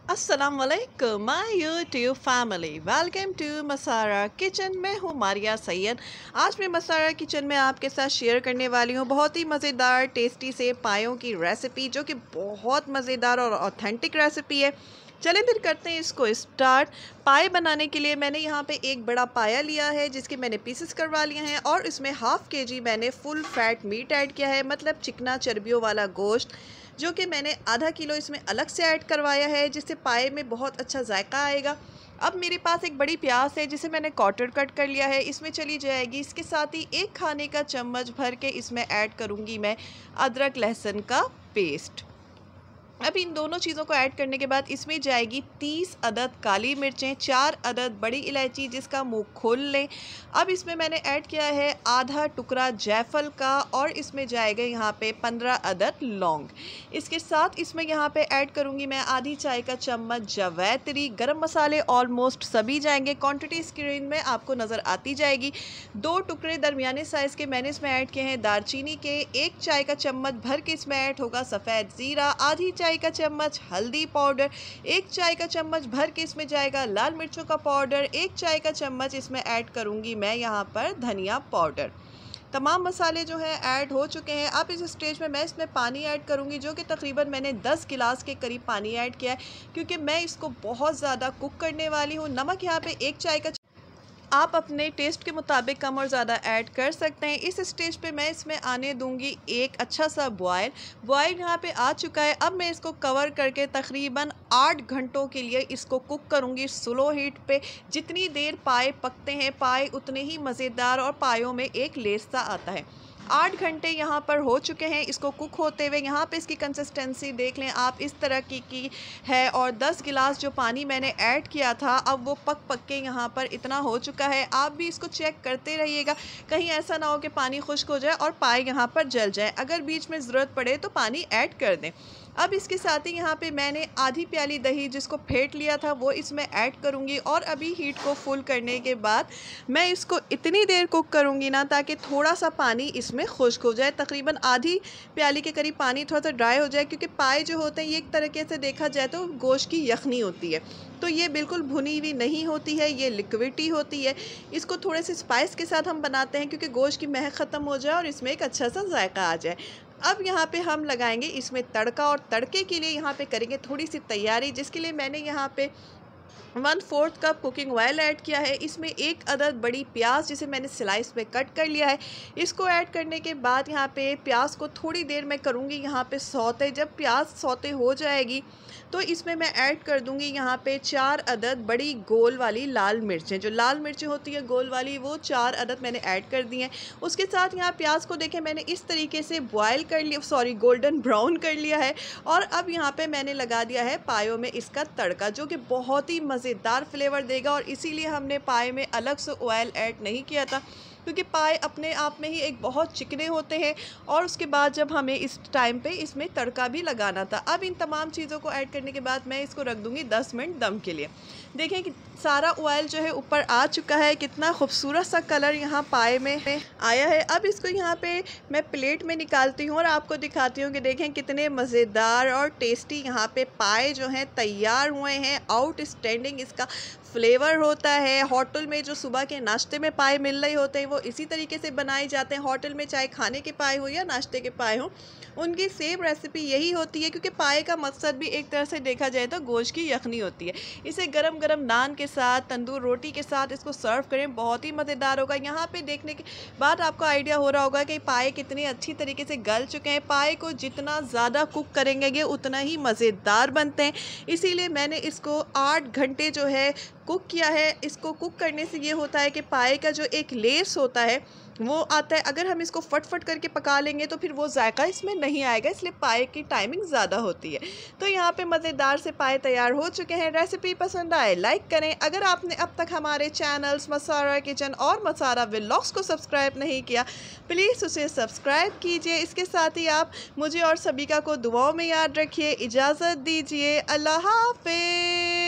अस्सलाम वालेकुम my YouTube family, welcome to मसारा किचन। मैं हूँ मारिया सैयद। आज मैं मसारा किचन में आपके साथ शेयर करने वाली हूँ बहुत ही मज़ेदार टेस्टी से पायों की रेसिपी, जो कि बहुत मज़ेदार और ऑथेंटिक रेसिपी है। चलें फिर करते हैं इसको स्टार्ट। पाए बनाने के लिए मैंने यहाँ पे एक बड़ा पाया लिया है, जिसके मैंने पीसेस करवा लिए हैं, और इसमें हाफ़ केजी मैंने फुल फैट मीट ऐड किया है, मतलब चिकना चर्बियों वाला गोश्त, जो कि मैंने आधा किलो इसमें अलग से ऐड करवाया है, जिससे पाए में बहुत अच्छा जायका आएगा। अब मेरे पास एक बड़ी प्याज है, जिसे मैंने क्वार्टर कट कर लिया है, इसमें चली जाएगी। इसके साथ ही एक खाने का चम्मच भर के इसमें ऐड करूँगी मैं अदरक लहसुन का पेस्ट। अब इन दोनों चीज़ों को ऐड करने के बाद इसमें जाएगी 30 अदद काली मिर्चें, 4 अदद बड़ी इलायची जिसका मुंह खोल लें। अब इसमें मैंने ऐड किया है आधा टुकड़ा जायफल का, और इसमें जाएगा यहाँ पे 15 अदद लौंग। इसके साथ इसमें यहाँ पे ऐड करूँगी मैं आधी चाय का चम्मच जवैत्री। गरम मसाले ऑलमोस्ट सभी जाएंगे, क्वान्टिटी स्क्रीन में आपको नज़र आती जाएगी। 2 टुकड़े दरमियाने साइज़ के मैंने इसमें ऐड किए हैं दालचीनी के। 1 चाय का चम्मच भर के इसमें ऐड होगा सफ़ेद ज़ीरा। आधी चाय का चम्मच हल्दी पाउडर। 1 चाय का चम्मच भर के इसमें जाएगा लाल मिर्चों का पाउडर। 1 चाय का चम्मच इसमें ऐड करूंगी मैं यहाँ पर धनिया पाउडर। तमाम मसाले जो हैं ऐड हो चुके हैं। अब इस स्टेज में मैं इसमें पानी ऐड करूंगी, जो कि तकरीबन मैंने 10 गिलास के करीब पानी ऐड किया है, क्योंकि मैं इसको बहुत ज़्यादा कुक करने वाली हूँ। नमक यहाँ पे 1 चाय का आप अपने टेस्ट के मुताबिक कम और ज़्यादा ऐड कर सकते हैं। इस स्टेज पे मैं इसमें आने दूंगी एक अच्छा सा बॉयल यहाँ पे आ चुका है। अब मैं इसको कवर करके तकरीबन 8 घंटों के लिए इसको कुक करूंगी स्लो हीट पे। जितनी देर पाए पकते हैं, पाए उतने ही मज़ेदार और पायों में एक लेस सा आता है। 8 घंटे यहाँ पर हो चुके हैं इसको कुक होते हुए। यहाँ पे इसकी कंसिस्टेंसी देख लें आप, इस तरह की है। और 10 गिलास जो पानी मैंने ऐड किया था, अब वो पक के यहाँ पर इतना हो चुका है। आप भी इसको चेक करते रहिएगा, कहीं ऐसा ना हो कि पानी खुश्क हो जाए और पाए यहाँ पर जल जाए। अगर बीच में ज़रूरत पड़े तो पानी ऐड कर दें। अब इसके साथ ही यहाँ पे मैंने आधी प्याली दही जिसको फेंट लिया था वो इसमें ऐड करूँगी, और अभी हीट को फुल करने के बाद मैं इसको इतनी देर कुक करूँगी ना, ताकि थोड़ा सा पानी इसमें खुश्क हो जाए। तकरीबन आधी प्याली के करीब पानी थोड़ा सा ड्राई हो जाए, क्योंकि पाए जो होते हैं ये एक तरीके से देखा जाए तो गोश्त की यखनी होती है, तो ये बिल्कुल भुनी हुई नहीं होती है, ये लिक्विडी होती है। इसको थोड़े से स्पाइस के साथ हम बनाते हैं, क्योंकि गोश्त की महक ख़त्म हो जाए और इसमें एक अच्छा सा जायका आ जाए। अब यहाँ पे हम लगाएंगे इसमें तड़का, और तड़के के लिए यहाँ पे करेंगे थोड़ी सी तैयारी, जिसके लिए मैंने यहाँ पे 1/4 कप कुकिंग ऑयल ऐड किया है। इसमें 1 अदद बड़ी प्याज जिसे मैंने स्लाइस में कट कर लिया है, इसको ऐड करने के बाद यहाँ पे प्याज को थोड़ी देर मैं करूँगी यहाँ पे सौते। जब प्याज सौते हो जाएगी तो इसमें मैं ऐड कर दूँगी यहाँ पे 4 अदद बड़ी गोल वाली लाल मिर्चें। जो लाल मिर्चें होती है गोल वाली, वो 4 अदद मैंने ऐड कर दी हैं। उसके साथ यहाँ प्याज को देखें मैंने इस तरीके से बॉयल कर लिया, सॉरी गोल्डन ब्राउन कर लिया है। और अब यहाँ पे मैंने लगा दिया है पायों में इसका तड़का, जो कि बहुत ही मज़ेदार फ्लेवर देगा। और इसीलिए हमने पाए में अलग से ऑयल ऐड नहीं किया था, क्योंकि पाए अपने आप में ही एक बहुत चिकने होते हैं, और उसके बाद जब हमें इस टाइम पे इसमें तड़का भी लगाना था। अब इन तमाम चीज़ों को ऐड करने के बाद मैं इसको रख दूँगी 10 मिनट दम के लिए। देखें कि सारा ऑयल जो है ऊपर आ चुका है, कितना खूबसूरत सा कलर यहाँ पाए में आया है। अब इसको यहाँ पे मैं प्लेट में निकालती हूँ और आपको दिखाती हूँ कि देखें कितने मज़ेदार और टेस्टी यहाँ पे पाए जो हैं तैयार हुए हैं। आउटस्टैंडिंग इसका फ्लेवर होता है। होटल में जो सुबह के नाश्ते में पाए मिल रहे होते हैं, वो इसी तरीके से बनाए जाते हैं। होटल में चाहे खाने के पाए हो या नाश्ते के पाए हो, उनकी सेम रेसिपी यही होती है, क्योंकि पाए का मकसद भी एक तरह से देखा जाए तो गोश्त की यखनी होती है। इसे गरम गरम नान के साथ, तंदूर रोटी के साथ इसको सर्व करें, बहुत ही मज़ेदार होगा। यहाँ पे देखने के बाद आपको आइडिया हो रहा होगा कि पाए कितने अच्छी तरीके से गल चुके हैं। पाए को जितना ज़्यादा कुक करेंगे ये उतना ही मज़ेदार बनते हैं, इसीलिए मैंने इसको 8 घंटे जो है कुक किया है। इसको कुक करने से ये होता है कि पाए का जो एक लेस होता है वो आता है। अगर हम इसको फट करके पका लेंगे तो फिर वो जायका इसमें नहीं आएगा, इसलिए पाए की टाइमिंग ज़्यादा होती है। तो यहाँ पे मज़ेदार से पाए तैयार हो चुके हैं। रेसिपी पसंद आए लाइक करें। अगर आपने अब तक हमारे चैनल्स मसारा किचन और मसारा व्लॉग्स को सब्सक्राइब नहीं किया, प्लीज़ उसे सब्सक्राइब कीजिए। इसके साथ ही आप मुझे और सबिका को दुआओं में याद रखिए। इजाज़त दीजिए, अल्लाह हाफ़िज़।